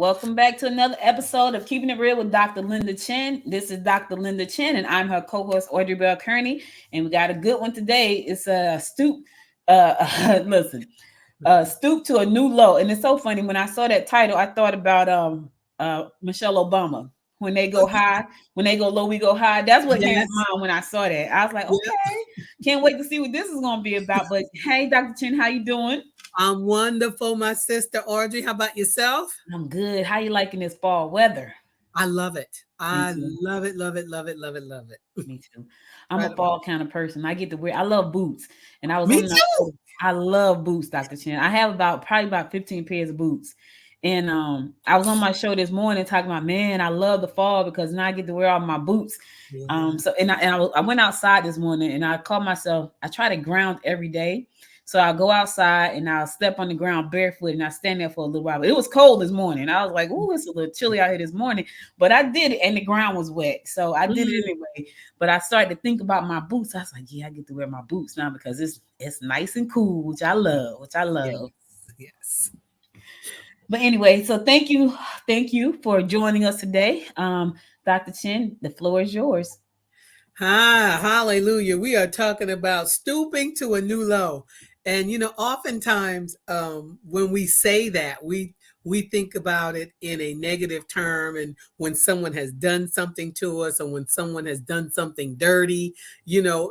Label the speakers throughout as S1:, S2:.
S1: Welcome back to another episode of Keeping It Real with Dr. Linda Chinn. This is Dr. Linda Chinn, and I'm her co-host Audrey Bell Kearney. And we got a good one today. It's a Stoop. Listen, Stoop to a New Low. And it's so funny when I saw that title, I thought about Michelle Obama. When they go high, when they go low, we go high. That's what came to
S2: Yes.
S1: mind when I saw that. I was like,
S2: Yep.
S1: okay, can't wait to see what this is going to be about. But hey, Dr. Chinn, how you doing?
S2: I'm wonderful, my sister Audrey. How about yourself?
S1: I'm good. How you liking this fall weather?
S2: I love it.
S1: Me
S2: I
S1: too.
S2: love it, love it, love it, love it, love it.
S1: Me too. I'm a
S2: Incredible.
S1: fall kind of person. I get to wear. I love boots, and I was
S2: Me
S1: on.
S2: too.
S1: I love boots, Dr. Chin. I have probably about 15 pairs of boots, and I was on my show this morning talking about, man, I love the fall because now I get to wear all my boots.
S2: Yeah.
S1: So I went outside this morning and I called myself. I try to ground every day. So I'll go outside and I'll step on the ground barefoot and I stand there for a little while. But it was cold this morning. I was like, "Ooh, it's a little chilly out here this morning." But I did it, and the ground was wet, so I did it
S2: Mm,
S1: anyway. But I started to think about my boots. I was like, "Yeah, I get to wear my boots now because it's nice and cool, which I love. Which I
S2: yes.
S1: love."
S2: Yes.
S1: But anyway, so thank you for joining us today, Dr. Chin. The floor is yours.
S2: Ah, hallelujah. We are talking about stooping to a new low. And oftentimes when we say that, we think about it in a negative term, and when someone has done something to us or when someone has done something dirty,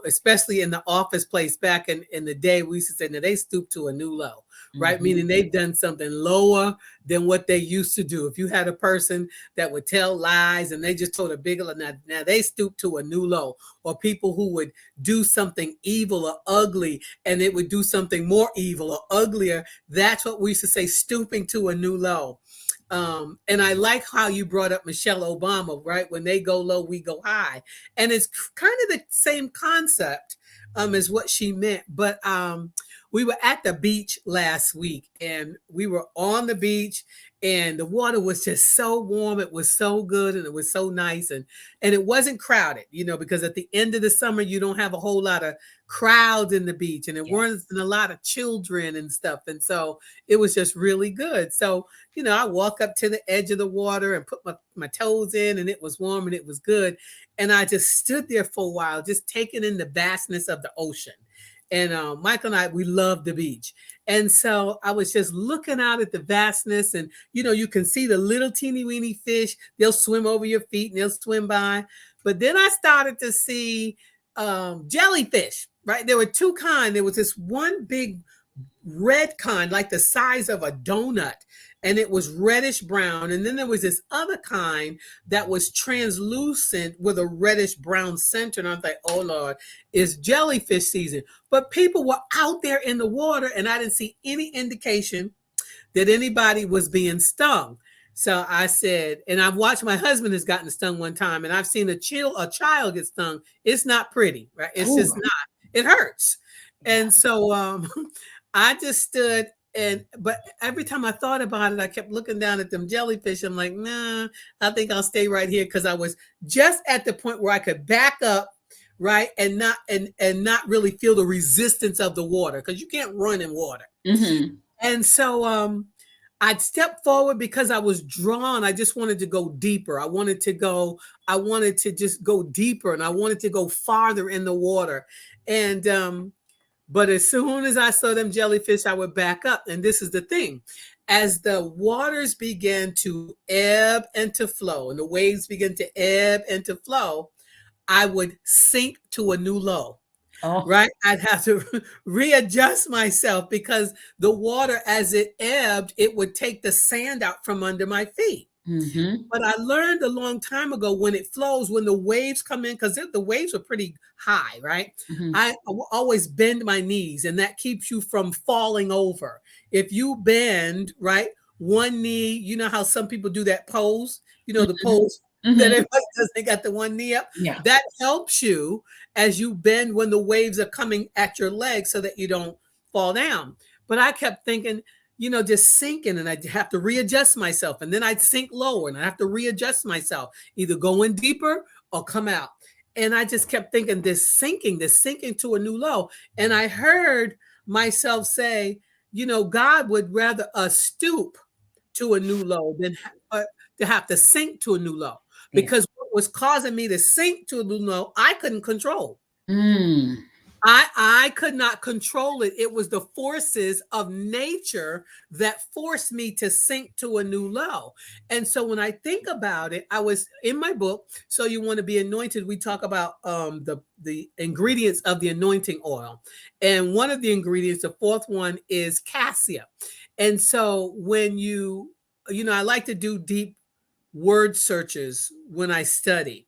S2: especially in the office place back in the day, we used to say, now they stoop to a new low, right?
S1: Mm-hmm.
S2: Meaning they've done something lower than what they used to do. If you had a person that would tell lies and they just told a big lie, now they stoop to a new low. Or people who would do something evil or ugly and it would do something more evil or uglier. That's what we used to say, stooping to a new low. And I like how you brought up Michelle Obama, right? When they go low, we go high. And it's kind of the same concept as what she meant. But we were at the beach last week and we were on the beach and the water was just so warm. It was so good and it was so nice. And it wasn't crowded, because at the end of the summer, you don't have a whole lot of crowds in the beach and it weren't
S1: Yes.
S2: a lot of children and stuff. And so it was just really good. So, I walk up to the edge of the water and put my toes in and it was warm and it was good. And I just stood there for a while, just taking in the vastness of the ocean. And Michael and I, we love the beach. And so I was just looking out at the vastness and, you can see the little teeny weeny fish. They'll swim over your feet and they'll swim by. But then I started to see jellyfish, right? There were two kinds. There was this one big red kind, like the size of a donut, and it was reddish brown. And then there was this other kind that was translucent with a reddish brown center. And I was like, oh Lord, it's jellyfish season. But people were out there in the water, and I didn't see any indication that anybody was being stung. So I said, and I've watched my husband has gotten stung one time, and I've seen a child get stung. It's not pretty, right? It's
S1: Oh,
S2: just not. It hurts.
S1: yeah.
S2: And so I just stood but every time I thought about it, I kept looking down at them jellyfish. I'm like, nah, I think I'll stay right here because I was just at the point where I could back up, right, and not really feel the resistance of the water because you can't run in water.
S1: Mm-hmm.
S2: And so I'd step forward because I was drawn. I just wanted to go deeper. I wanted to just go deeper and I wanted to go farther in the water. And but as soon as I saw them jellyfish, I would back up. And this is the thing. As the waters began to ebb and to flow, and the waves begin to ebb and to flow, I would sink to a new low,
S1: Oh.
S2: right? I'd have to readjust myself because the water, as it ebbed, it would take the sand out from under my feet.
S1: Mm-hmm.
S2: But I learned a long time ago when it flows, when the waves come in, because the waves are pretty high, right?
S1: Mm-hmm.
S2: I always bend my knees, and that keeps you from falling over. If you bend, right, one knee, you know how some people do that pose, the pose that
S1: Mm-hmm.
S2: everybody does, they got the one knee up.
S1: Yeah.
S2: That helps you as you bend when the waves are coming at your legs so that you don't fall down. But I kept thinking, just sinking and I'd have to readjust myself. And then I'd sink lower and I have to readjust myself, either go in deeper or come out. And I just kept thinking this sinking to a new low. And I heard myself say, God would rather us stoop to a new low than to have to sink to a new low,
S1: Yeah.
S2: because what was causing me to sink to a new low, I couldn't control.
S1: Mm.
S2: I could not control it. It was the forces of nature that forced me to sink to a new low. And so when I think about it, I was in my book, So You Want to Be Anointed. We talk about the ingredients of the anointing oil. And one of the ingredients, the fourth one, is cassia. And so when I like to do deep word searches when I study.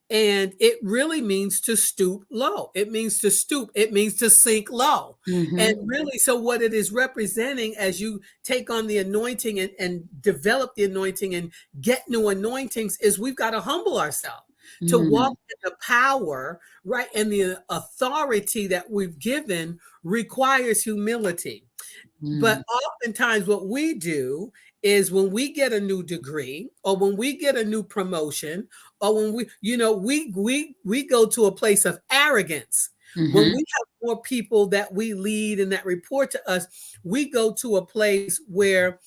S2: And it really means to stoop low. It means to stoop. It means to sink low. And
S1: Mm-hmm.
S2: really, so what it is representing as you take on the anointing and develop the anointing and get new anointings is we've got to humble ourselves to walk
S1: Mm.
S2: in the power, right? And the authority that we've given requires humility. But
S1: Mm.
S2: oftentimes, what we do is when we get a new degree or when we get a new promotion or when we go to a place of arrogance. When
S1: Mm-hmm.
S2: we have more people that we lead and that report to us, we go to a place where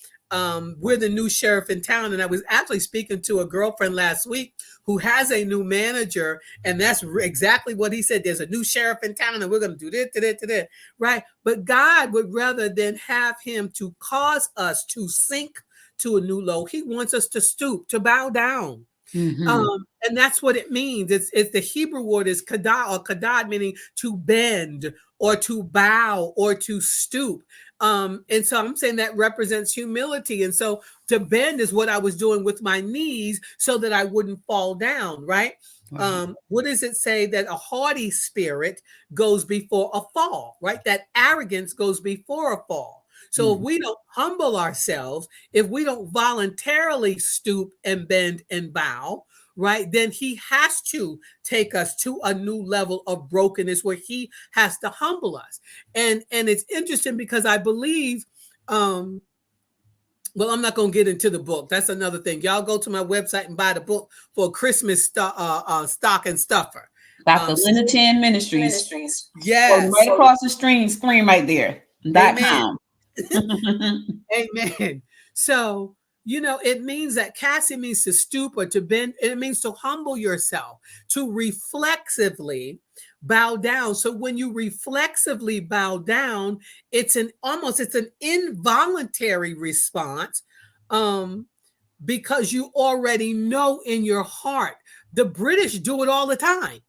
S2: we're the new sheriff in town. And I was actually speaking to a girlfriend last week who has a new manager, and that's exactly what he said. There's a new sheriff in town, and we're going to do this, this, this, right? But God would rather than have him to cause us to sink to a new low. He wants us to stoop, to bow down.
S1: Mm-hmm.
S2: And that's what it means. It's the Hebrew word is kadad or kadad, meaning to bend or to bow or to stoop. And so I'm saying that represents humility. And so to bend is what I was doing with my knees so that I wouldn't fall down, right?
S1: Right.
S2: What does it say? That a haughty spirit goes before a fall, right? That arrogance goes before a fall. So if
S1: Mm.
S2: we don't humble ourselves, if we don't voluntarily stoop and bend and bow, right, then he has to take us to a new level of brokenness where he has to humble us. And it's interesting because I believe well, I'm not going to get into the book. That's another thing. Y'all go to my website and buy the book for Christmas stock and stuffer.
S1: Dr. Linda Chin Ministries. Or
S2: Yes.
S1: right across the screen right there.
S2: Amen.
S1: .com.
S2: Amen. So, it means that casting means to stoop or to bend. It means to humble yourself, to reflexively bow down. So when you reflexively bow down, it's an involuntary response, um, because you already know in your heart. The British do it all the time.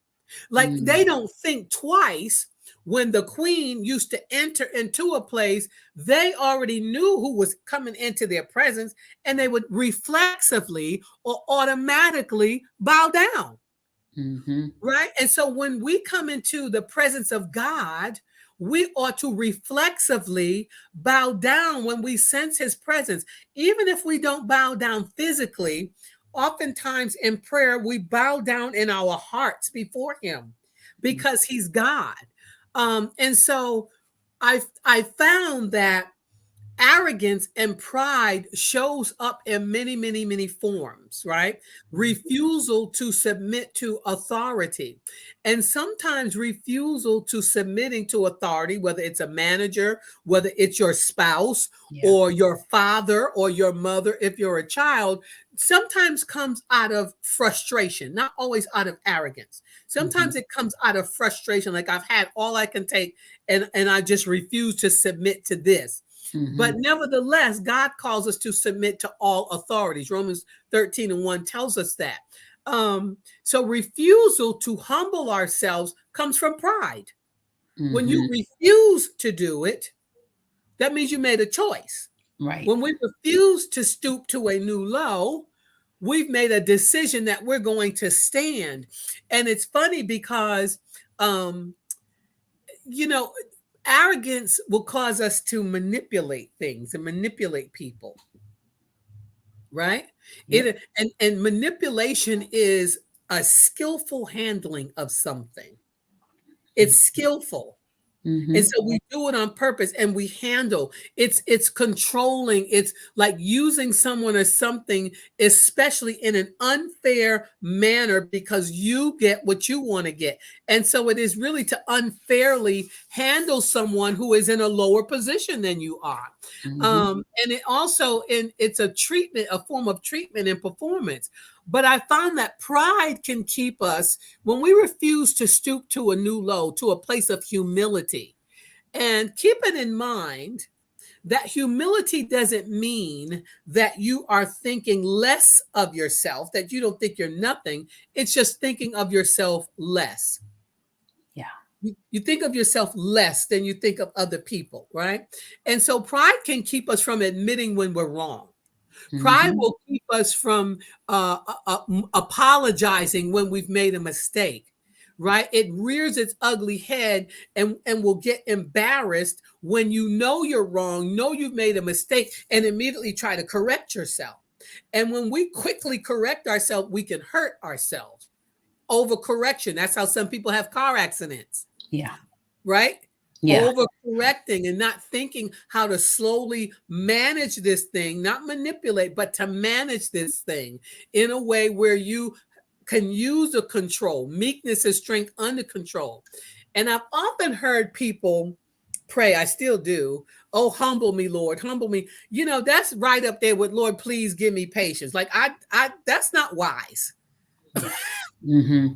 S2: Like
S1: Mm.
S2: they don't think twice. When the queen used to enter into a place, they already knew who was coming into their presence, and they would reflexively or automatically bow down.
S1: Mm-hmm.
S2: Right. And so when we come into the presence of God, we ought to reflexively bow down when we sense his presence. Even if we don't bow down physically, oftentimes in prayer, we bow down in our hearts before him because he's God. And so I found that arrogance and pride shows up in many, many, many forms, right? Refusal to submit to authority. And sometimes refusal to submitting to authority, whether it's a manager, whether it's your spouse
S1: Yeah.
S2: or your father or your mother, if you're a child, sometimes comes out of frustration, not always out of arrogance.
S1: Mm-hmm.
S2: Sometimes it comes out of frustration, like I've had all I can take and I just refuse to submit to this.
S1: Mm-hmm.
S2: But nevertheless, God calls us to submit to all authorities. Romans 13:1 tells us that. So refusal to humble ourselves comes from pride. When you
S1: Mm-hmm.
S2: refuse to do it, that means you made a choice.
S1: Right.
S2: When we refuse to stoop to a new low, we've made a decision that we're going to stand. And it's funny because um, you know, arrogance will cause us to manipulate things and manipulate people, right?
S1: Yep.
S2: And manipulation is a skillful handling of something. It's skillful. And
S1: Mm-hmm.
S2: so we do it on purpose and we handle. It's controlling. It's like using someone or something, especially in an unfair manner because you get what you want to get. And so it is really to unfairly handle someone who is in a lower position than you are.
S1: Mm-hmm.
S2: And it also it's a treatment, a form of treatment and performance. But I found that pride can keep us when we refuse to stoop to a new low, to a place of humility. And keeping in mind that humility doesn't mean that you are thinking less of yourself, that you don't think you're nothing. It's just thinking of yourself less.
S1: Yeah.
S2: You think of yourself less than you think of other people, right? And so pride can keep us from admitting when we're wrong. Pride
S1: Mm-hmm.
S2: will keep us from apologizing when we've made a mistake, right? It rears its ugly head and will get embarrassed when you know you're wrong, know you've made a mistake, and immediately try to correct yourself. And when we quickly correct ourselves, we can hurt ourselves. Overcorrection. That's how some people have car accidents,
S1: Yeah.
S2: right?
S1: Yeah.
S2: Overcorrecting and not thinking how to slowly manage this thing, not manipulate, but to manage this thing in a way where you can use the control. Meekness is strength under control. And I've often heard people pray, I still do. Oh, humble me, Lord, humble me. You know, that's right up there with Lord, please give me patience. Like I that's not wise.
S1: Yeah. Mm-hmm.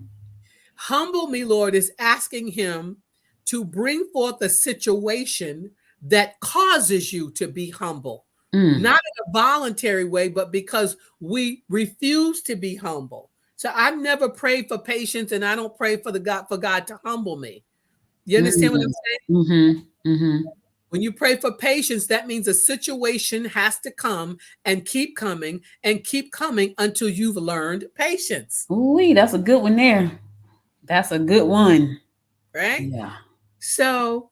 S2: Humble me, Lord, is asking him to bring forth a situation that causes you to be humble,
S1: Mm.
S2: not in a voluntary way, but because we refuse to be humble. So I've never prayed for patience, and I don't pray for God to humble me. You understand what I'm
S1: Mm.
S2: saying?
S1: Mm-hmm. Mm-hmm.
S2: When you pray for patience, that means a situation has to come and keep coming until you've learned patience,
S1: Ooh, that's a good one there. That's a good one.
S2: right?
S1: Yeah.
S2: So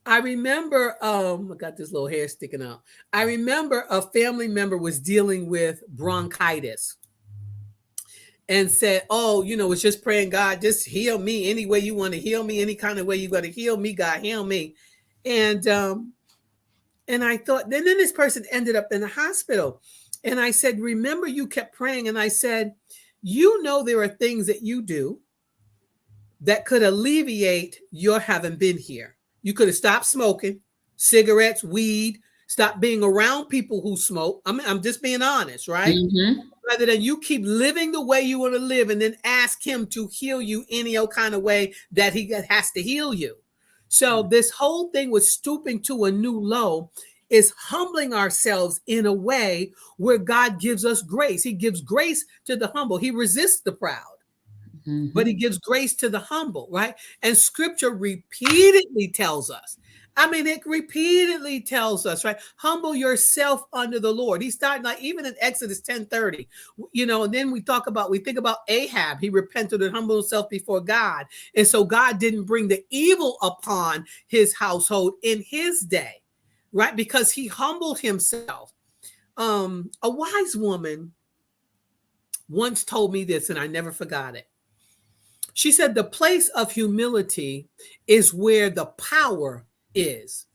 S2: I remember, I got this little hair sticking out. I remember a family member was dealing with bronchitis and said, oh, it's just praying, God, just heal me any way you want to heal me, any kind of way you got to heal me, God, heal me. And, um, and I thought, then this person ended up in the hospital. And I said, remember, you kept praying. And I said, there are things that you do that could alleviate your having been here. You could have stopped smoking cigarettes, weed, stop being around people who smoke. I'm just being honest, right?
S1: Mm-hmm.
S2: Rather than you keep living the way you want to live and then ask him to heal you any old kind of way that he has to heal you. So this whole thing with stooping to a new low is humbling ourselves in a way where God gives us grace. He gives grace to the humble. He resists the proud, but he
S1: Mm-hmm.
S2: gives grace to the humble, right? And scripture repeatedly tells us. I mean, it repeatedly tells us, right? Humble yourself under the Lord. He started like even in Exodus 10:30, and then we think about Ahab. He repented and humbled himself before God. And so God didn't bring the evil upon his household in his day, right? Because he humbled himself. A wise woman once told me this, and I never forgot it. She said the place of humility is where the power is.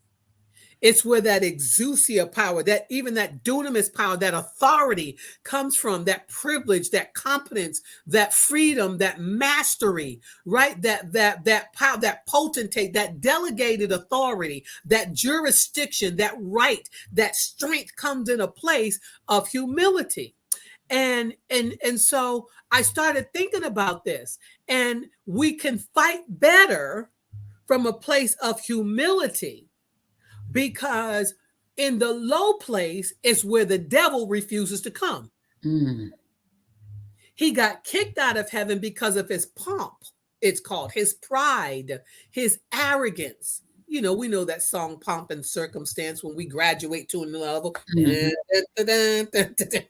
S2: It's where that exousia power, that even that dunamis power, that authority comes from, that privilege, that competence, that freedom, that mastery, right? That power, that potentate, that delegated authority, that jurisdiction, that right, that strength comes in a place of humility. And so I started thinking about this, and we can fight better from a place of humility, because in the low place is where the devil refuses to come.
S1: Mm.
S2: He got kicked out of heaven because of his pomp. It's called his pride, his arrogance. We know that song Pomp and Circumstance when we graduate to another level.
S1: Mm-hmm.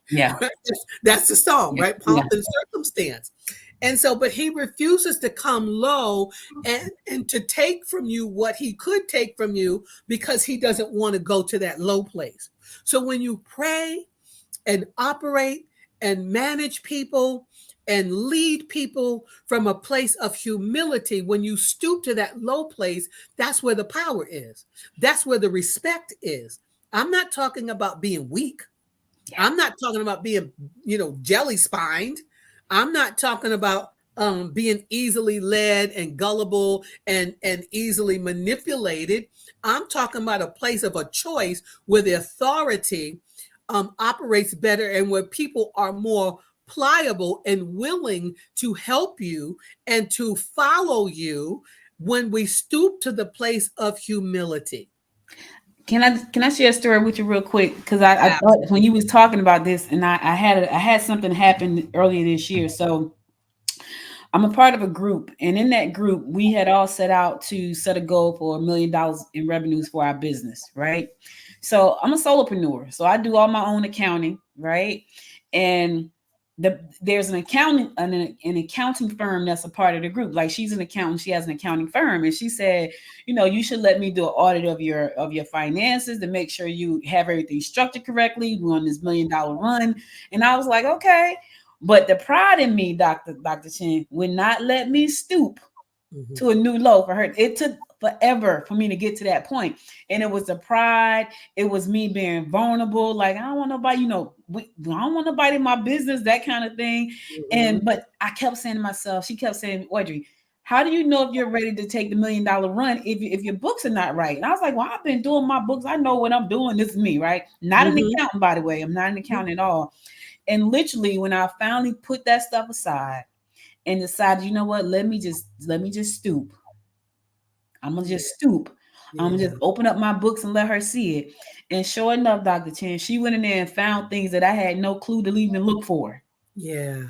S1: Yeah.
S2: That's the song,
S1: Yeah.
S2: right?
S1: Yeah.
S2: Pomp and Circumstance. And so, but he refuses to come low and to take from you what he could take from you because he doesn't want to go to that low place. So when you pray and operate and manage people and lead people from a place of humility. When you stoop to that low place, that's where the power is. That's where the respect is. I'm not talking about being weak.
S1: Yeah.
S2: I'm not talking about being, jelly spined. I'm not talking about being easily led and gullible and easily manipulated. I'm talking about a place of a choice where the authority operates better and where people are more pliable and willing to help you and to follow you when we stoop to the place of humility.
S1: Can I share a story with you real quick? Because I thought when
S2: Absolutely.
S1: you was talking about this, and I had something happen earlier this year. So I'm a part of a group, and in that group, we had all set out to set a goal for $1 million in revenues for our business, right? So I'm a solopreneur, so I do all my own accounting, right? And there's an accounting firm that's a part of the group. Like she's an accountant, she has an accounting firm, and she said, you should let me do an audit of your finances to make sure you have everything structured correctly. We're on this $1 million run, and I was like, okay. But the pride in me, Dr. Chinn, would not let me stoop
S2: Mhm.
S1: to a new low for her. It took forever for me to get to that point. And it was the pride. It was me being vulnerable. Like, I don't want nobody, I don't want nobody in my business, that kind of thing.
S2: Mhm.
S1: But I kept saying to myself, she kept saying, Audrey, how do you know if you're ready to take the $1 million run if your books are not right? And I was like, well, I've been doing my books. I know what I'm doing. This is me, right? Not an
S2: Mhm.
S1: accountant, by the way. I'm not an accountant at all. And literally, when I finally put that stuff aside and decided, you know what, let me just stoop. I'm gonna
S2: Yeah.
S1: just stoop. I'm gonna
S2: Yeah.
S1: just open up my books and let her see it. And sure enough, Dr. Chen, she went in there and found things that I had no clue to even look for.
S2: Yeah.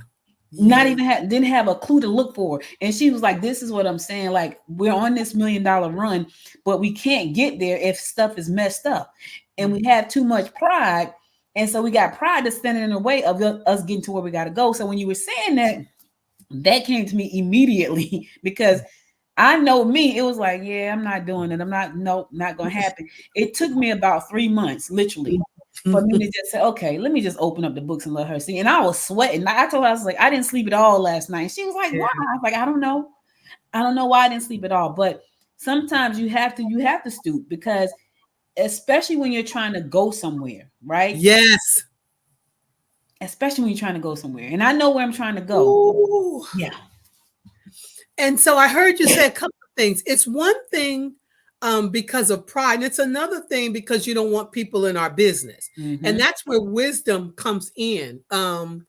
S1: Not
S2: Yeah.
S1: even didn't have a clue to look for. And she was like, "This is what I'm saying. Like we're on this $1 million run, but we can't get there if stuff is messed up, and we have too much pride." And so we got pride that's standing in the way of us getting to where we got to go. So when you were saying that, that came to me immediately because I know me. It was like, yeah, I'm not doing it. I'm not, nope, not gonna happen. It took me about 3 months, literally, for me to just say, okay, let me just open up the books and let her see. And I was sweating. I told her, I was like, I didn't sleep at all last night. She was like, why?
S2: Yeah.
S1: I was like, I don't know. I don't know why I didn't sleep at all. But sometimes you have to stoop because especially when you're trying to go somewhere, right?
S2: Yes.
S1: Especially when you're trying to go somewhere. And I know where I'm trying to go.
S2: Ooh.
S1: Yeah.
S2: And so I heard you say a couple of things. It's one thing because of pride, and it's another thing because you don't want people in our business. And
S1: Mm-hmm.
S2: that's where wisdom comes in. Well,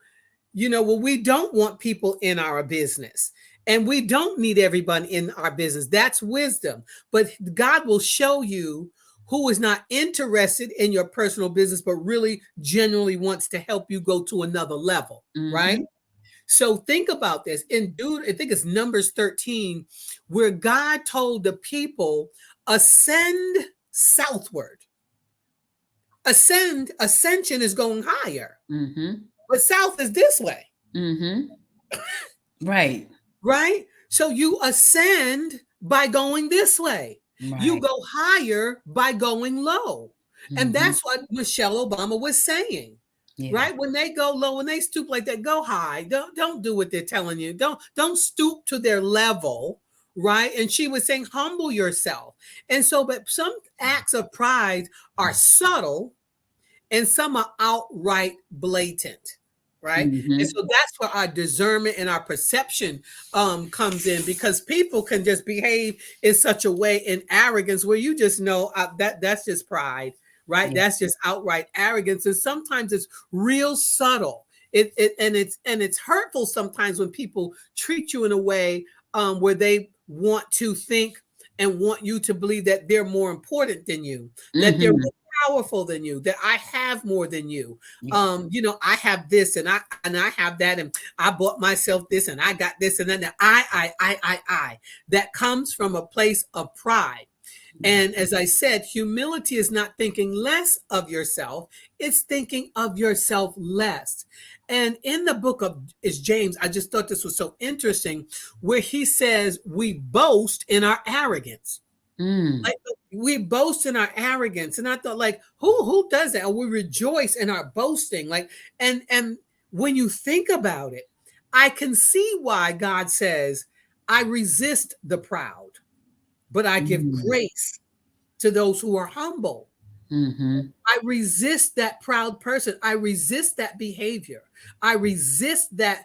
S2: we don't want people in our business. And we don't need everyone in our business. That's wisdom. But God will show you who is not interested in your personal business, but really genuinely wants to help you go to another level, right?
S1: Mm-hmm.
S2: So think about this. In Dude, I think it's Numbers 13, where God told the people, ascend southward. Ascension is going higher,
S1: Mm-hmm.
S2: but south is this way,
S1: Mm-hmm. Right.
S2: right? So you ascend by going this way. You
S1: Right.
S2: go higher by going low. And
S1: Mm-hmm.
S2: that's what Michelle Obama was saying.
S1: Yeah.
S2: Right? When they go low, when they stoop like that, go high. Don't do what they're telling you. Don't stoop to their level, right? And she was saying, humble yourself. And so, but some acts of pride are subtle and some are outright blatant, right? And
S1: Mm-hmm.
S2: so that's where our discernment and our perception comes in, because people can just behave in such a way in arrogance where you just know that's just pride, right?
S1: Yeah.
S2: That's just outright arrogance, and sometimes it's real subtle. It's hurtful sometimes when people treat you in a way where they want to think and want you to believe that they're more important than you, that they're
S1: Mm-hmm.
S2: powerful than you, that I have more than you.
S1: Yeah.
S2: I have this and I have that, and I bought myself this and I got this and then I. That comes from a place of pride.
S1: Yeah.
S2: And as I said, humility is not thinking less of yourself, it's thinking of yourself less. And in the book of is James, I just thought this was so interesting, where he says we boast in our arrogance.
S1: Mm.
S2: Like we boast in our arrogance, and I thought, like, who does that? Or we rejoice in our boasting, like, and when you think about it, I can see why God says, I resist the proud, but I give
S1: Mm.
S2: grace to those who are humble.
S1: Mm-hmm.
S2: I resist that proud person. I resist that behavior. I resist that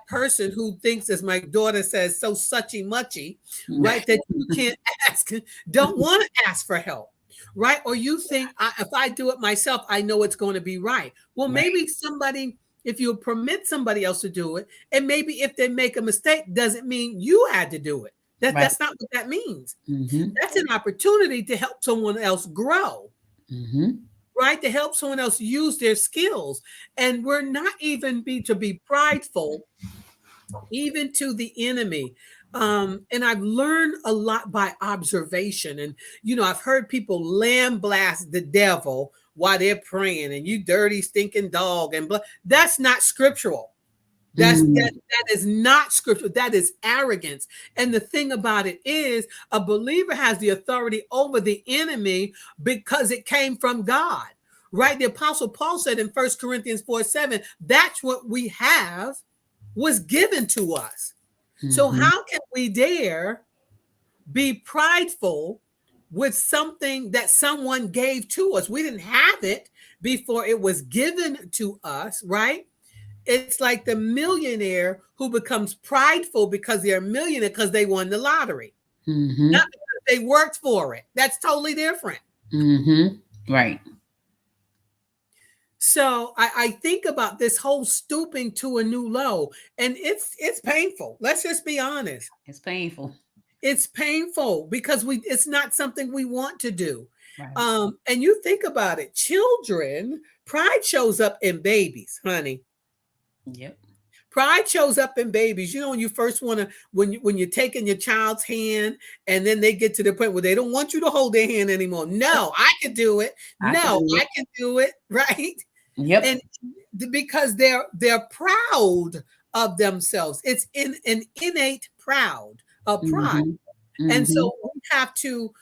S2: person who thinks, as my daughter says, so suchy muchy, right? That you can't ask, don't want to ask for help, right? Or you think if I do it myself, I know it's going to be right. Well,
S1: Right.
S2: maybe somebody, if you permit somebody else to do it, and maybe if they make a mistake, doesn't mean you had to do it.
S1: Right.
S2: That's not what that means.
S1: Mm-hmm.
S2: That's an opportunity to help someone else grow,
S1: Mm-hmm.
S2: right? To help someone else use their skills. And we're not even to be prideful, even to the enemy. And I've learned a lot by observation. And, I've heard people lamb blast the devil while they're praying, and you dirty, stinking dog. And that's not scriptural.
S1: Mm.
S2: That is not scripture. That is arrogance. And the thing about it is, a believer has the authority over the enemy because it came from God, right? The apostle Paul said in 1 Corinthians 4:7, that's what we have was given to us. So
S1: Mm-hmm.
S2: how can we dare be prideful with something that someone gave to us? We didn't have it before it was given to us, right? It's like the millionaire who becomes prideful because they're a millionaire because they won the lottery, not
S1: Mm-hmm.
S2: because they worked for it. That's totally different.
S1: Mm-hmm. Right.
S2: So I think about this whole stooping to a new low, and it's painful. Let's just be honest.
S1: It's painful.
S2: It's painful because it's not something we want to do.
S1: Right.
S2: And you think about it, children, pride shows up in babies, honey.
S1: Yep.
S2: Pride shows up in babies. When you first want to, when you're taking your child's hand, and then they get to the point where they don't want you to hold their hand anymore. No, I can do it.
S1: I can
S2: No,
S1: do
S2: I
S1: it.
S2: can do it. Right?
S1: Yep.
S2: And because they're proud of themselves. It's in an innate pride.
S1: Mm-hmm.
S2: And
S1: Mm-hmm.
S2: so we have to,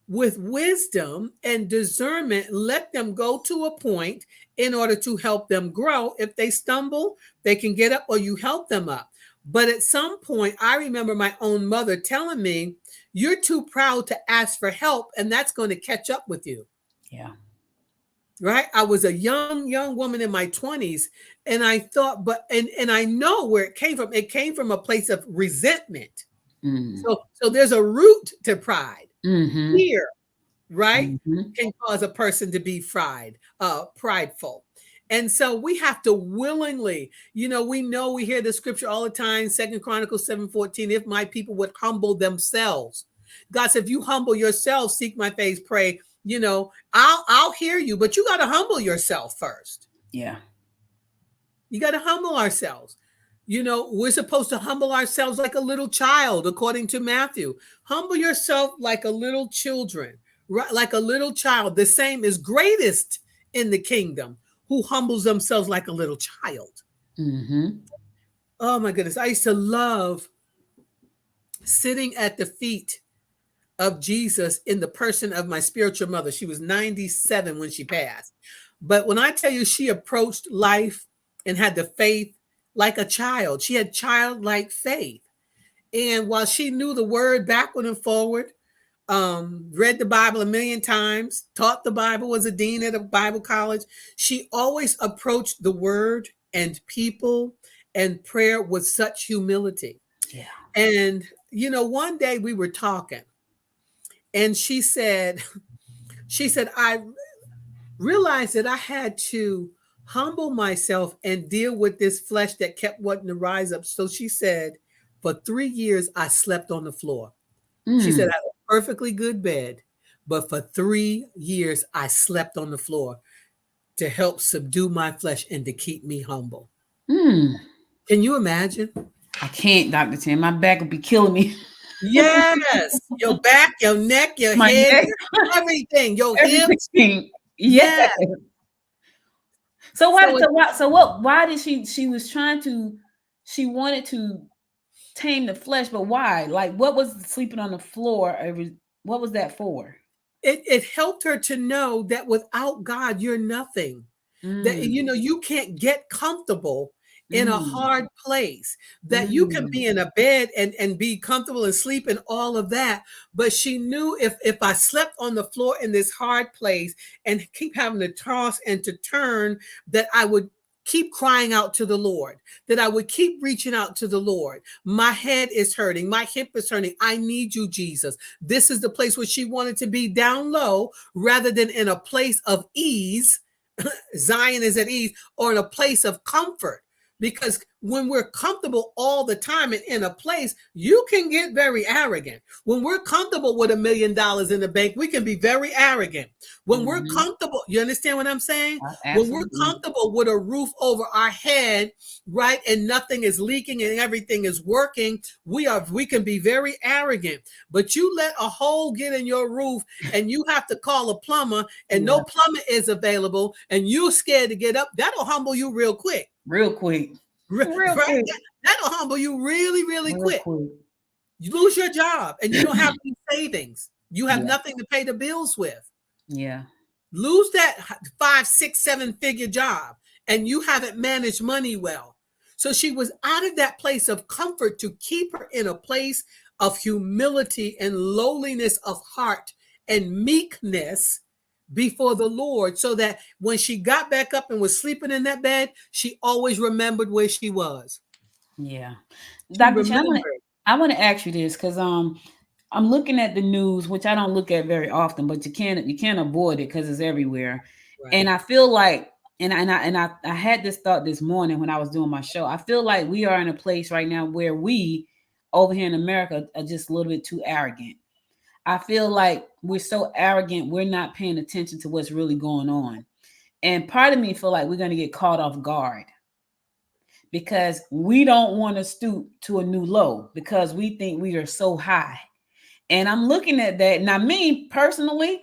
S2: with wisdom and discernment, let them go to a point in order to help them grow. If they stumble, they can get up, or you help them up. But at some point, I remember my own mother telling me, you're too proud to ask for help, and that's going to catch up with you.
S1: Yeah.
S2: Right? I was a young woman in my 20s, and I thought, and I know where it came from. It came from a place of resentment.
S1: Mm.
S2: So there's a root to pride.
S1: Mm-hmm.
S2: Fear, right,
S1: Mm-hmm.
S2: can cause a person to be prideful. And so we have to willingly, we hear the scripture all the time, 2 Chronicles 7:14, if my people would humble themselves. God said, if you humble yourself, seek my face, pray, I'll hear you, but you got to humble yourself first.
S1: Yeah.
S2: You got to humble ourselves. We're supposed to humble ourselves like a little child, according to Matthew. Humble yourself like a little children, right? Like a little child. The same is greatest in the kingdom, who humbles themselves like a little child.
S1: Mm-hmm.
S2: Oh my goodness. I used to love sitting at the feet of Jesus in the person of my spiritual mother. She was 97 when she passed. But when I tell you, she approached life and had the faith like a child. She had childlike faith. And while she knew the word backward and forward, read the Bible a million times, taught the Bible, was a dean at a Bible college, she always approached the word and people and prayer with such humility.
S1: Yeah.
S2: And, one day we were talking, and she said, I realized that I had to humble myself and deal with this flesh that kept wanting to rise up. So she said, for 3 years, I slept on the floor. She said,
S1: Mm.
S2: I had a perfectly good bed, but for 3 years, I slept on the floor to help subdue my flesh and to keep me humble.
S1: Mm.
S2: Can you imagine?
S1: I can't, Dr. Tim. My back would be killing me.
S2: Yes. Your back, your neck, your
S1: My
S2: head,
S1: neck,
S2: everything, your hips.
S1: everything. Yeah.
S2: Yeah.
S1: So
S2: So
S1: why did she was trying to, she wanted to tame the flesh, but why? Like, what was sleeping on the floor? What was that for?
S2: it helped her to know that without God, you're nothing. That
S1: Mm.
S2: you can't get comfortable in a
S1: Mm.
S2: hard place, that you can
S1: Mm.
S2: be in a bed and be comfortable and sleep and all of that. But she knew if I slept on the floor in this hard place and keep having to toss and to turn, that I would keep crying out to the Lord, that I would keep reaching out to the Lord. My head is hurting. My hip is hurting. I need you, Jesus. This is the place where she wanted to be, down low, rather than in a place of ease. Zion is at ease, or in a place of comfort. Because when we're comfortable all the time and in a place, you can get very arrogant. When we're comfortable with $1 million in the bank, we can be very arrogant. When we're
S1: Mm-hmm.
S2: comfortable, you understand what I'm saying? When we're
S1: Absolutely.
S2: comfortable with a roof over our head, right, and nothing is leaking and everything is working, we can be very arrogant. But you let a hole get in your roof and you have to call a plumber and
S1: Yeah.
S2: no plumber is available and you're scared to get up, that'll humble you real quick.
S1: Real quick.
S2: Right?
S1: Real quick.
S2: That'll humble you really, really
S1: Real
S2: quick.
S1: quick.
S2: You lose your job and you don't have any savings. You have
S1: Yeah.
S2: nothing to pay the bills with.
S1: Yeah.
S2: Lose that 5, 6, 7 figure job and you haven't managed money well. So she was out of that place of comfort to keep her in a place of humility and lowliness of heart and meekness before the Lord, so that when she got back up and was sleeping in that bed, she always remembered where she was.
S1: Yeah.
S2: She
S1: Dr. Chen,
S2: remembered.
S1: I want to ask you this because I'm looking at the news, which I don't look at very often, but you can't avoid it because it's everywhere. And
S2: Right.
S1: I feel like, and I had this thought this morning when I was doing my show. I feel like we are in a place right now where we over here in America are just a little bit too arrogant. I feel like we're so arrogant, we're not paying attention to what's really going on. And part of me feel like we're going to get caught off guard because we don't want to stoop to a new low because we think we are so high. And I'm looking at that. Now, me personally,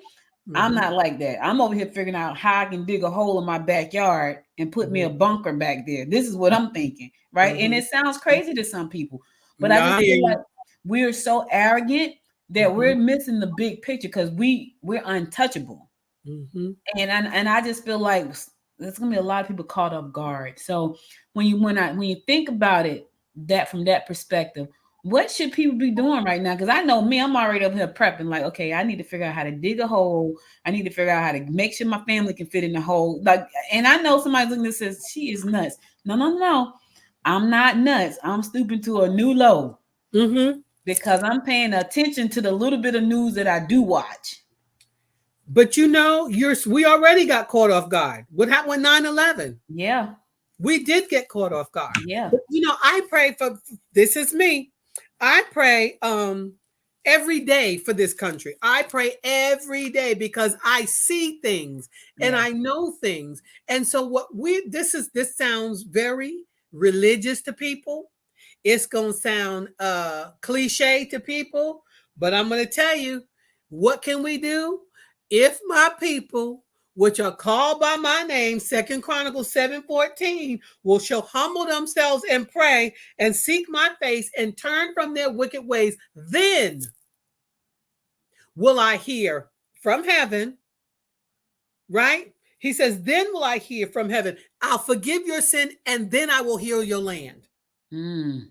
S1: I'm
S2: Mm-hmm.
S1: not like that. I'm over here figuring out how I can dig a hole in my backyard and put me a
S2: Mm-hmm.
S1: bunker back there. This is what I'm thinking, right? And
S2: Mm-hmm.
S1: it sounds crazy to some people, but I
S2: No, I
S1: just
S2: hear
S1: feel
S2: you.
S1: like we're so arrogant that
S2: Mm-hmm.
S1: we're missing the big picture because we're untouchable.
S2: Mm-hmm.
S1: And I just feel like there's gonna be a lot of people caught off guard. So when you think about it that from that perspective, what should people be doing right now? Because I know me, I'm already up here prepping. Like, okay, I need to figure out how to dig a hole. I need to figure out how to make sure my family can fit in the hole. Like, and I know somebody's looking and says she is nuts. No, no, no, I'm not nuts. I'm stooping to a new low
S2: Mm-hmm.
S1: because I'm paying attention to the little bit of news that I do watch.
S2: But we already got caught off guard. What happened with 9/11?
S1: Yeah,
S2: We did get caught off guard.
S1: yeah,
S2: But I pray for, this is me. I pray every day for this country. I pray every day because I see things and
S1: yeah.
S2: I know things. And so this sounds very religious to people. It's going to sound cliche to people, but I'm going to tell you, what can we do? If my people, which are called by my name, Second Chronicles 7:14, will shall humble themselves and pray and seek my face and turn from their wicked ways, then will I hear from heaven, right? He says, then will I hear from heaven. I'll forgive your sin and then I will heal your land.
S1: Mm.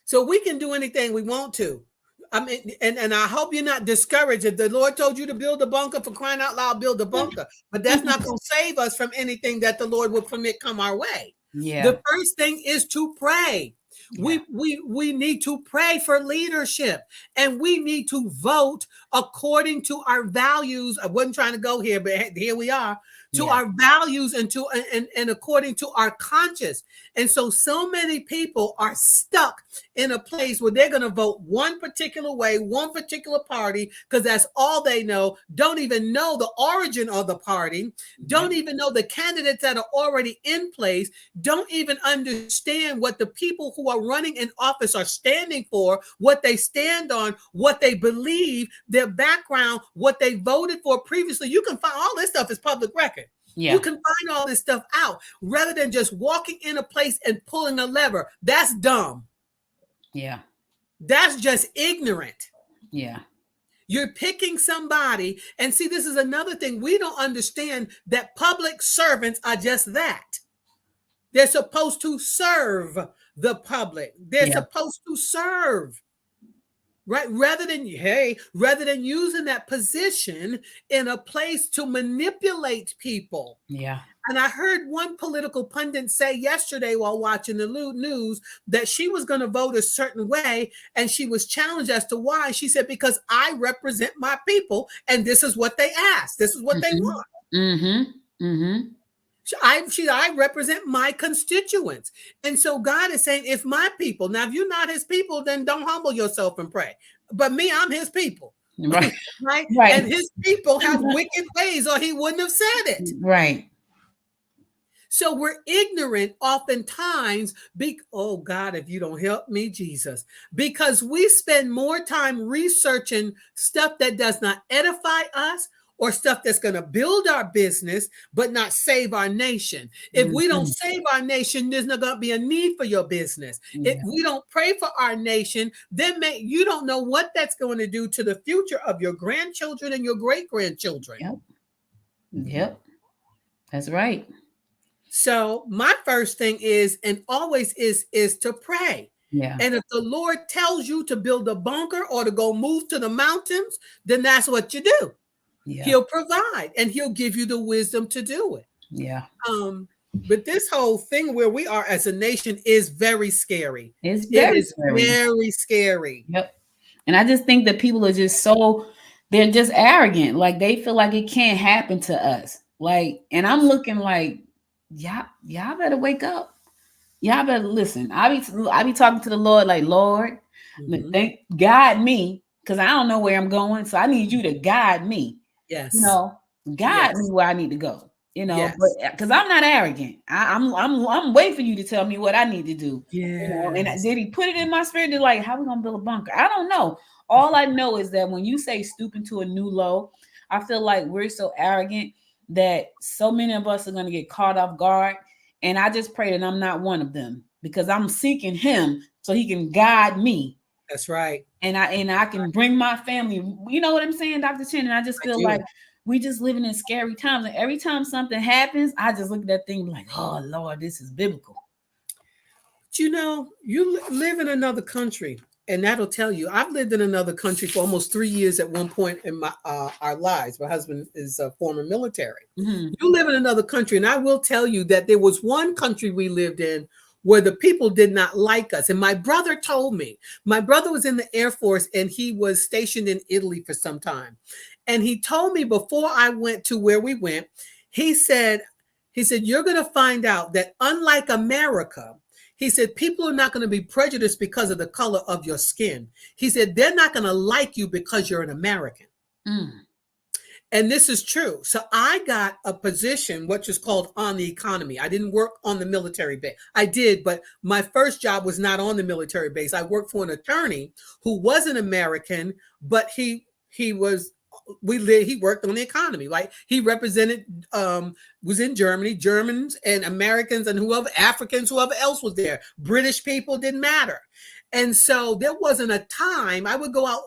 S2: So we can do anything we want to. I mean, and I hope you're not discouraged. If the Lord told you to build a bunker, for crying out loud, build a bunker. But that's not going to save us from anything that the Lord will permit come our way.
S1: Yeah,
S2: The first thing is to pray.
S1: yeah,
S2: We need to pray for leadership, and we need to vote according to our values. I wasn't trying to go here, but here we are, to
S1: yeah,
S2: our values and according to our conscience. And so many people are stuck in a place where they're going to vote one particular way, one particular party, because that's all they know. Don't even know the origin of the party.
S1: yeah,
S2: Don't even know the candidates that are already in place. Don't even understand what the people who are running in office are standing for, what they stand on, what they believe, their background, what they voted for previously. You can find all this stuff is public record. You
S1: yeah,
S2: can find all this stuff out rather than just walking in a place and pulling a lever. That's dumb.
S1: yeah,
S2: That's just ignorant.
S1: yeah,
S2: You're picking somebody. And see, this is another thing. We don't understand that public servants are just that. They're supposed to serve the public. They're
S1: Yeah.
S2: supposed to serve, right? Rather than using that position in a place to manipulate people.
S1: Yeah.
S2: And I heard one political pundit say yesterday while watching the news that she was going to vote a certain way. And she was challenged as to why. She said, because I represent my people and this is what they ask. This is what they
S1: Mm-hmm.
S2: want.
S1: Mm-hmm. Mm-hmm.
S2: I represent my constituents. And so God is saying, if my people, now, if you're not his people, then don't humble yourself and pray. But me, I'm his people.
S1: Right.
S2: Right.
S1: Right.
S2: And his people have wicked ways, or he wouldn't have said it.
S1: Right.
S2: So we're ignorant oftentimes. Oh God, if you don't help me, Jesus, because we spend more time researching stuff that does not edify us or stuff that's going to build our business, but not save our nation. If we don't save our nation, there's not going to be a need for your business. If we don't pray for our nation, then you don't know what that's going to do to the future of your grandchildren and your great-grandchildren.
S1: Yep. Yep. That's right.
S2: So my first thing is, and always is to pray.
S1: Yeah.
S2: And if the Lord tells you to build a bunker or to go move to the mountains, then that's what you do.
S1: Yeah.
S2: He'll provide and he'll give you the wisdom to do it.
S1: Yeah.
S2: But this whole thing where we are as a nation is very scary.
S1: It's very scary.
S2: Very scary.
S1: Yep. And I just think that people are just they're just arrogant. Like they feel like it can't happen to us. Like, and I'm looking like, y'all better wake up. Y'all better listen. I be talking to the Lord like, Lord, guide me, because I don't know where I'm going. So I need you to guide me.
S2: Yes.
S1: Guide me where I need to go. But because I'm not arrogant. I'm waiting for you to tell me what I need to do.
S2: Yeah.
S1: And did he put it in my spirit to like, how we gonna build a bunker? I don't know. All I know is that when you say stooping to a new low, I feel like we're so arrogant that so many of us are going to get caught off guard. And I just pray that I'm not one of them, because I'm seeking him so he can guide me.
S2: That's right.
S1: And I can bring my family. You know what I'm saying, Dr. Chinn? And I just feel like we just living in scary times. And every time something happens, I just look at that thing like, oh, Lord, this is biblical.
S2: But you live in another country. And that'll tell you. I've lived in another country for almost 3 years at one point in our lives. My husband is a former military. Mm-hmm. You live in another country, and I will tell you that there was one country we lived in where the people did not like us. And my brother told me. My brother was in the Air Force, and he was stationed in Italy for some time. And he told me before I went to where we went, he said, you're going to find out that unlike America, he said, people are not going to be prejudiced because of the color of your skin. He said, they're not going to like you because you're an American. And this is true. So I got a position, which is called on the economy. I didn't work on the military base. I did, but my first job was not on the military base. I worked for an attorney who was an American, but he worked on the economy. Like he represented, was in Germany, Germans and Americans and Africans, whoever else was there. British people, didn't matter. And so there wasn't a time I would go out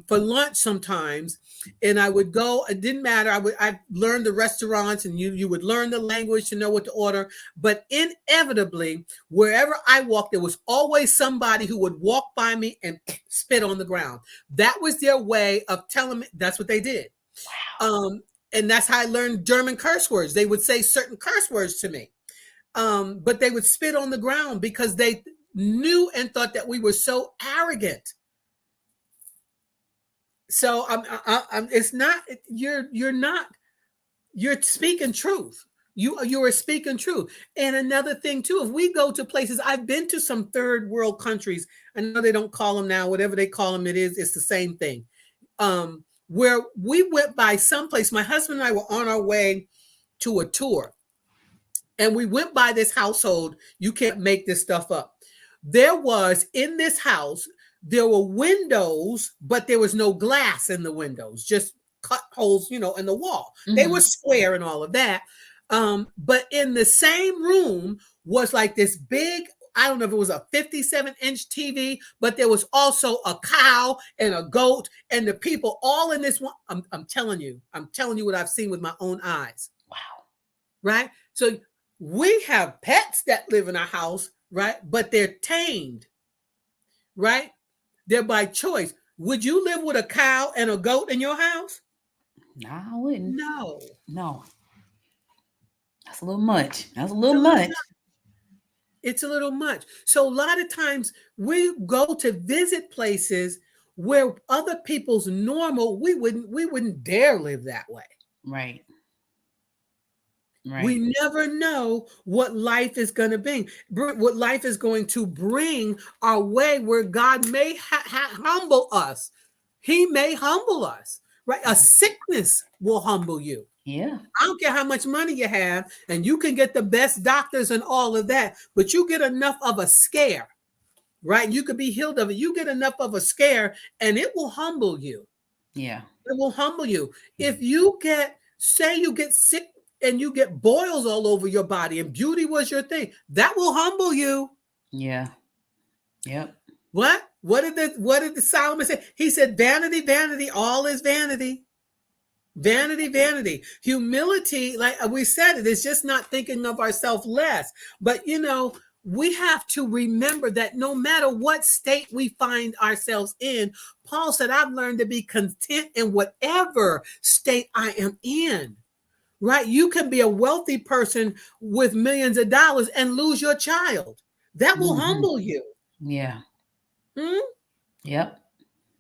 S2: for lunch sometimes, and I would go, it didn't matter. I learned the restaurants, and you would learn the language to know what to order. But inevitably, wherever I walked, there was always somebody who would walk by me and spit on the ground. That was their way of telling me that's what they did. Wow. And that's how I learned German curse words. They would say certain curse words to me, but they would spit on the ground because they knew and thought that we were so arrogant. So it's not, you're speaking truth. You are speaking truth. And another thing too, if we go to places, I've been to some third world countries. I know they don't call them now, whatever they call them, it's the same thing. Where we went by someplace, my husband and I were on our way to a tour, and we went by this household. You can't make this stuff up. There was in this house, there were windows, but there was no glass in the windows, just cut holes, in the wall. Mm-hmm. They were square and all of that. But in the same room was like this big, I don't know if it was a 57-inch TV, but there was also a cow and a goat and the people all in this one. I'm telling you what I've seen with my own eyes.
S1: Wow.
S2: Right? So We have pets that live in our house, right? But they're tamed, right? They're by choice. Would you live with a cow and a goat in your house?
S1: Nah, I wouldn't.
S2: No.
S1: No, that's a little much. That's a
S2: It's
S1: little
S2: a little
S1: much.
S2: much. It's a little much. So a lot of times we go to visit places where other people's normal, we wouldn't dare live that way.
S1: Right. Right.
S2: We never know what life is going to bring, what life is going to bring our way, where God may humble us. He may humble us, right? A sickness will humble you.
S1: Yeah.
S2: I don't care how much money you have, and you can get the best doctors and all of that, but you get enough of a scare, right? You could be healed of it. You get enough of a scare, and it will humble you.
S1: Yeah.
S2: It will humble you. If you say you get sick and you get boils all over your body, and beauty was your thing, that will humble you.
S1: Yeah. Yep.
S2: What? What did the Solomon say? He said, vanity, vanity, all is vanity. Vanity, vanity. Humility, like we said, it is just not thinking of ourselves less. But we have to remember that no matter what state we find ourselves in, Paul said, I've learned to be content in whatever state I am in. Right? You can be a wealthy person with millions of dollars and lose your child. That will
S1: Mhm.
S2: humble you.
S1: Yeah.
S2: Hmm?
S1: Yep.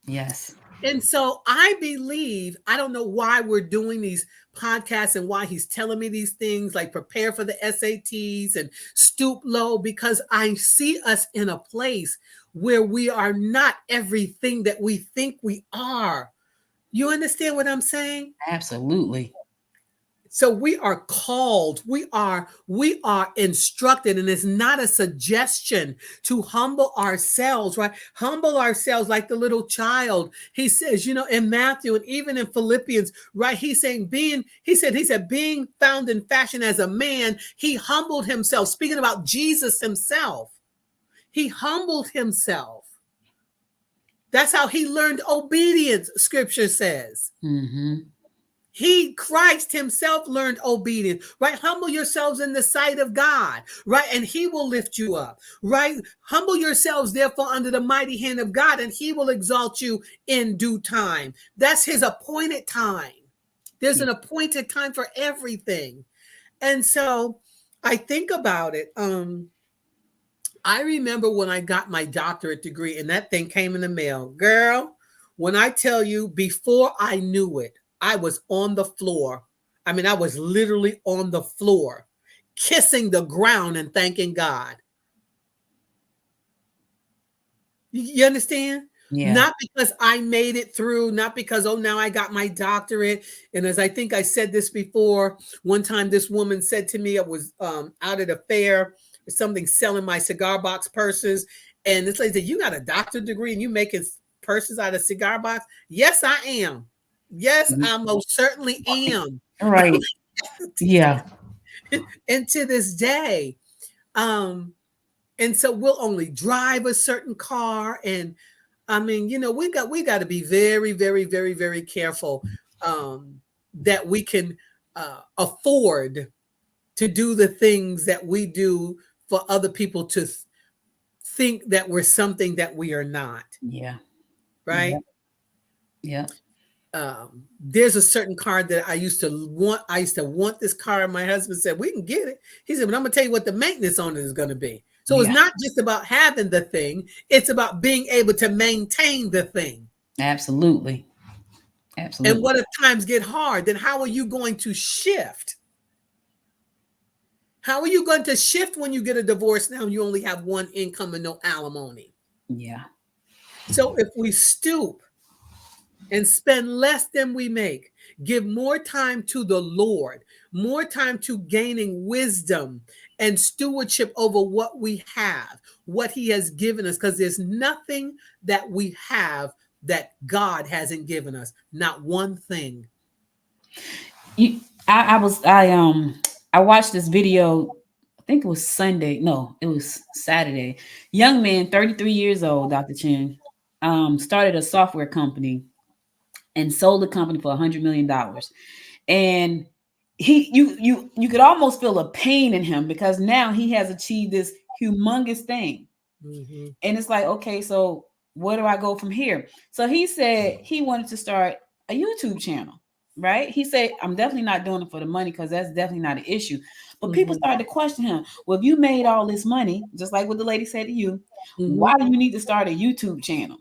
S1: Yes.
S2: And so I believe, I don't know why we're doing these podcasts and why he's telling me these things like prepare for the SATs and stoop low, because I see us in a place where we are not everything that we think we are. You understand what I'm saying?
S1: Absolutely.
S2: So we are called, we are instructed, and it's not a suggestion to humble ourselves, right? Humble ourselves like the little child. He says, in Matthew and even in Philippians, right? He's saying he said, being found in fashion as a man, he humbled himself. Speaking about Jesus himself, he humbled himself. That's how he learned obedience, scripture says.
S1: Mm-hmm.
S2: Christ himself learned obedience, right? Humble yourselves in the sight of God, right? And he will lift you up, right? Humble yourselves, therefore, under the mighty hand of God, and he will exalt you in due time. That's his appointed time. There's an appointed time for everything. And so I think about it. I remember when I got my doctorate degree and that thing came in the mail. Girl, when I tell you, before I knew it, I was on the floor. I mean, I was literally on the floor, kissing the ground and thanking God. You understand?
S1: Yeah.
S2: Not because I made it through, not because, oh, now I got my doctorate. And as I think I said this before, one time this woman said to me, I was out at a fair or something selling my cigar box purses. And this lady said, you got a doctorate degree and you making purses out of cigar box? Yes, I am. Yes,
S1: Mhm.
S2: I most certainly am.
S1: Right. Yeah.
S2: And to this day, um, and so we'll only drive a certain car. And I mean, we got to be very, very, very, very careful that we can afford to do the things that we do for other people to think that we're something that we are not,
S1: Yeah. Yeah.
S2: right?
S1: Yeah.
S2: There's a certain car that I used to want. I used to want this car, and my husband said, we can get it. He said, but I'm gonna tell you what the maintenance on it is going to be. So it's
S1: Yeah.
S2: not just about having the thing, it's about being able to maintain the thing.
S1: Absolutely.
S2: And
S1: Absolutely.
S2: what if times get hard? Then how are you going to shift? How are you going to shift when you get a divorce now and you only have one income and no alimony?
S1: Yeah.
S2: So if we stoop and spend less than we make, give more time to the Lord, more time to gaining wisdom and stewardship over what we have, what he has given us, because there's nothing that we have that God hasn't given us, not one thing.
S1: You I watched this video, I think it was Sunday. No, it was Saturday. Young man, 33 years old, Dr. Chin, started a software company and sold the company for $100 million. And you could almost feel a pain in him because now he has achieved this humongous thing.
S2: Mm-hmm.
S1: And it's like, okay, so where do I go from here? So he said he wanted to start a YouTube channel, right? He said, I'm definitely not doing it for the money because that's definitely not an issue. But people
S2: Mm-hmm.
S1: started to question him. Well, if you made all this money, just like what the lady said to you,
S2: Mm-hmm.
S1: why do you need to start a YouTube channel?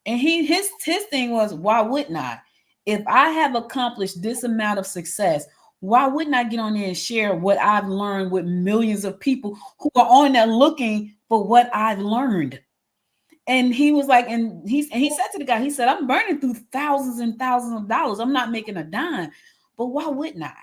S1: And his thing was, why wouldn't I? If I have accomplished this amount of success, why wouldn't I get on there and share what I've learned with millions of people who are on there looking for what I've learned? And he was like, and he said to the guy, he said, I'm burning through thousands and thousands of dollars. I'm not making a dime, but why wouldn't I?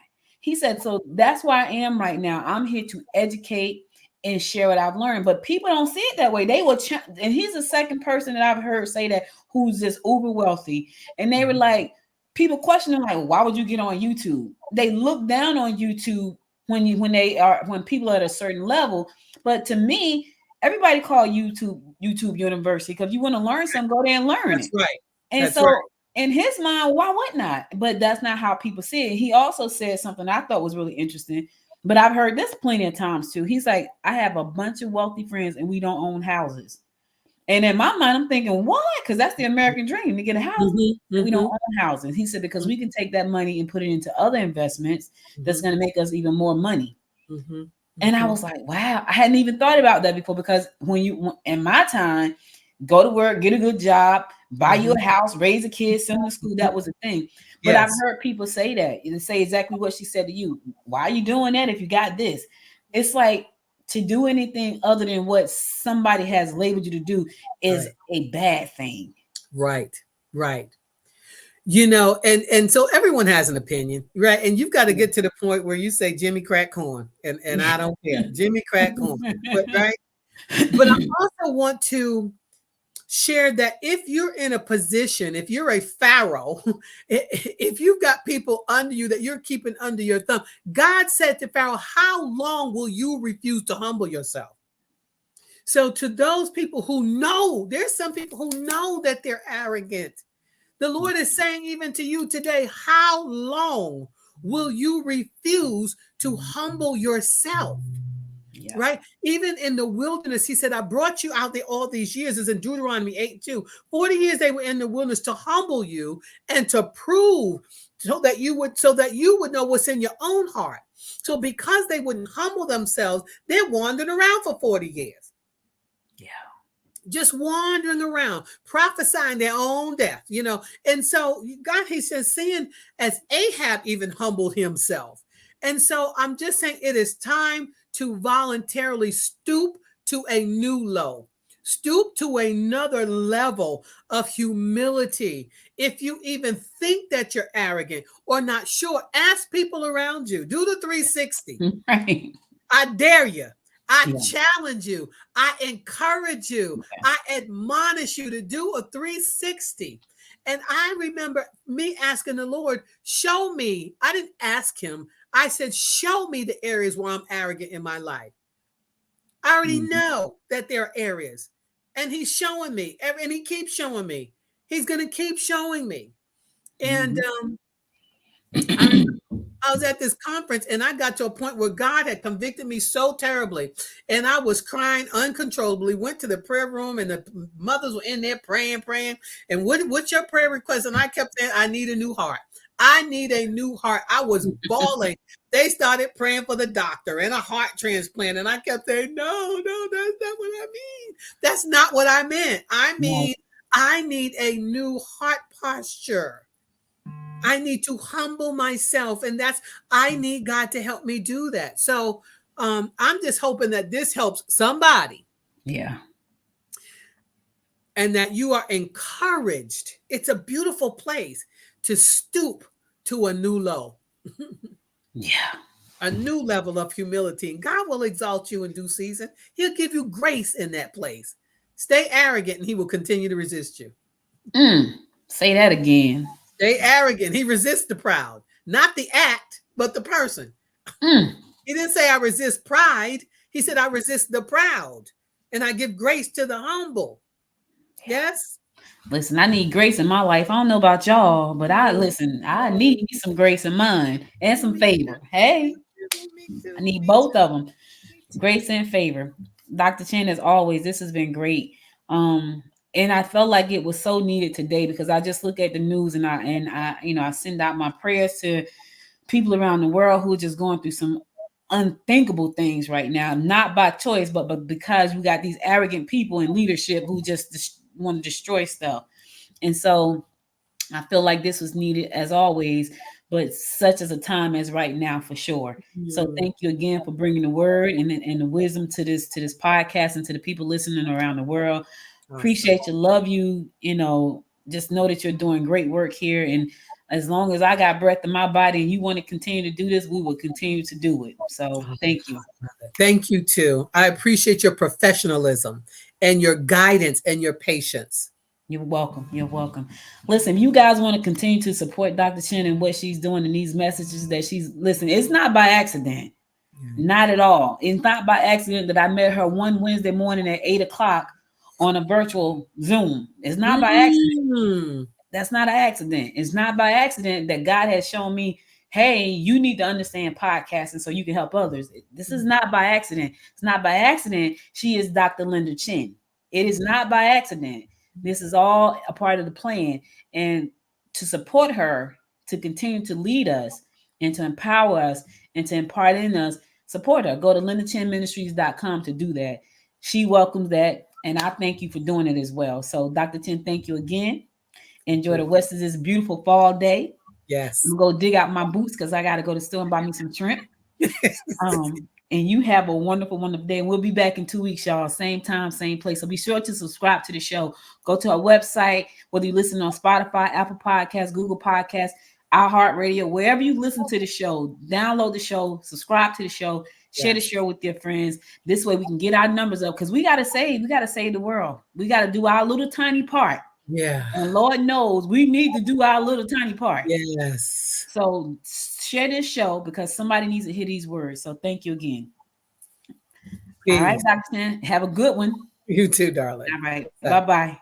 S1: He said, so that's where I am right now. I'm here to educate and share what I've learned. But people don't see it that way. They will, and he's the second person that I've heard say that who's just uber wealthy. And they were like, people questioning like, why would you get on YouTube? They look down on YouTube when people are at a certain level. But to me, everybody call YouTube University because you want to learn something, go there and learn
S2: That's
S1: it.
S2: right.
S1: And
S2: That's
S1: so
S2: right.
S1: in his mind, why wouldn't I? But that's not how people see it. He also said something I thought was really interesting, but I've heard this plenty of times too. He's like, I have a bunch of wealthy friends and we don't own houses. And in my mind, I'm thinking, what? Because that's the American dream to get a house.
S2: Mm-hmm.
S1: We don't
S2: Mm-hmm.
S1: own houses. He said, because we can take that money and put it into other investments that's
S2: Mm-hmm.
S1: going to make us even more money.
S2: Mm-hmm.
S1: And I
S2: Mm-hmm.
S1: was like, wow, I hadn't even thought about that before because in my time, go to work, get a good job, buy you a
S2: Mm-hmm.
S1: house, raise a kid, send them to school. That was a thing. But I've
S2: Yes.
S1: heard people say that and say exactly what she said to you. Why are you doing that if you got this? It's like to do anything other than what somebody has labeled you to do is
S2: Right.
S1: a bad thing.
S2: Right. Right. And so everyone has an opinion, right? And you've got to get to the point where you say Jimmy crack corn, and I don't care. Jimmy crack corn. But right. But I also want to share that if you're in a position, if you're a pharaoh, if you've got people under you that you're keeping under your thumb, God said to Pharaoh, how long will you refuse to humble yourself? So to those people who know, there's some people who know that they're arrogant. The Lord is saying even to you today, how long will you refuse to humble yourself?
S1: Yeah.
S2: Right? Even in the wilderness, he said, I brought you out there all these years. It's in Deuteronomy 8:2. 40 years they were in the wilderness to humble you and to prove so that you would know what's in your own heart. So because they wouldn't humble themselves, they're wandering around for 40 years.
S1: Yeah.
S2: Just wandering around, prophesying their own death. And so God, he says, seeing as Ahab even humbled himself. And so I'm just saying it is time to voluntarily stoop to a new low. Stoop to another level of humility. If you even think that you're arrogant or not sure, ask people around you. Do the 360.
S1: Right.
S2: I dare you. I
S1: Yeah.
S2: challenge you. I encourage you. I admonish you to do a 360. And I remember me asking the Lord, show me. I didn't ask him. I said, show me the areas where I'm arrogant in my life. I already
S1: Mhm.
S2: know that there are areas. And he's showing me. And he keeps showing me. He's going to keep showing me. And
S1: Mhm.
S2: I remember I was at this conference and I got to a point where God had convicted me so terribly. And I was crying uncontrollably, went to the prayer room and the mothers were in there praying, praying. And what's your prayer request? And I kept saying, I need a new heart. I need a new heart. I was bawling. They started praying for the doctor and a heart transplant. And I kept saying, no, that's not what I mean. That's not what I meant. I
S1: Right.
S2: mean, I need a new heart posture. I need to humble myself. And I need God to help me do that. So I'm just hoping that this helps somebody
S1: Yeah.
S2: and that you are encouraged. It's a beautiful place to stoop to a new low,
S1: Yeah.
S2: a new level of humility. And God will exalt you in due season. He'll give you grace in that place. Stay arrogant and he will continue to resist you.
S1: Mm. Say that again.
S2: Stay arrogant. He resists the proud, not the act, but the person.
S1: Mm.
S2: He didn't say I resist pride. He said I resist the proud and I give grace to the humble.
S1: Yeah.
S2: Yes.
S1: Listen, I need grace in my life. I don't know about y'all, but I listen, I need me some grace in mine and some favor. Hey,
S2: Me
S1: I
S2: too.
S1: need
S2: Me
S1: both
S2: too.
S1: of them.
S2: Me too.
S1: Grace and favor. Dr. Chen, as always, this has been great. And I felt like it was so needed today because I just look at the news and I I send out my prayers to people around the world who are just going through some unthinkable things right now, not by choice, but because we got these arrogant people in leadership who just want to destroy stuff. And so I feel like this was needed as always, but such as a time as right now for sure. So
S2: Mm,
S1: thank you again for bringing the word and the wisdom to this podcast and to the people listening around the world.
S2: awesome.
S1: Appreciate you, love you. Just know that you're doing great work here, and as long as I got breath in my body and you want to continue to do this, we will continue to do it. So thank you.
S2: Thank you too. I appreciate your professionalism and your guidance and your patience.
S1: You're welcome. You're welcome. Listen, if you guys want to continue to support Dr. Chin and what she's doing and these messages that she's listen, it's not by accident. Not at all. It's not by accident that I met her one Wednesday morning at 8 o'clock on a virtual Zoom. It's not by accident.
S2: Mm,
S1: That's not an accident. It's not by accident that God has shown me, hey, you need to understand podcasting so you can help others. This is not by accident. It's not by accident. She is Dr. Linda Chin. It is not by accident. This is all a part of the plan. And to support her, to continue to lead us and to empower us and to impart in us, support her. Go to lindachinministries.com to do that. She welcomes that. And I thank you for doing it as well. So, Dr. Chin, thank you again. Enjoy the rest of this beautiful fall day. I'm
S2: yes.
S1: gonna go dig out my boots because I gotta go to the store and buy me some shrimp. And you have a wonderful, wonderful day. And we'll be back in 2 weeks, y'all. Same time, same place. So be sure to subscribe to the show. Go to our website, whether you listen on Spotify, Apple Podcasts, Google Podcasts, iHeartRadio, wherever you listen to the show, download the show, subscribe to the show, share the
S2: Yes.
S1: show with your friends. This way we can get our numbers up because we gotta save the world. We gotta do our little tiny part.
S2: Yeah.
S1: And Lord knows we need to do our little tiny part.
S2: Yes.
S1: So share this show because somebody needs to hear these words. So thank you again. All right,
S2: Peace.
S1: Dr. Chen, have a good one.
S2: You too, darling.
S1: All right.
S2: So.
S1: Bye-bye.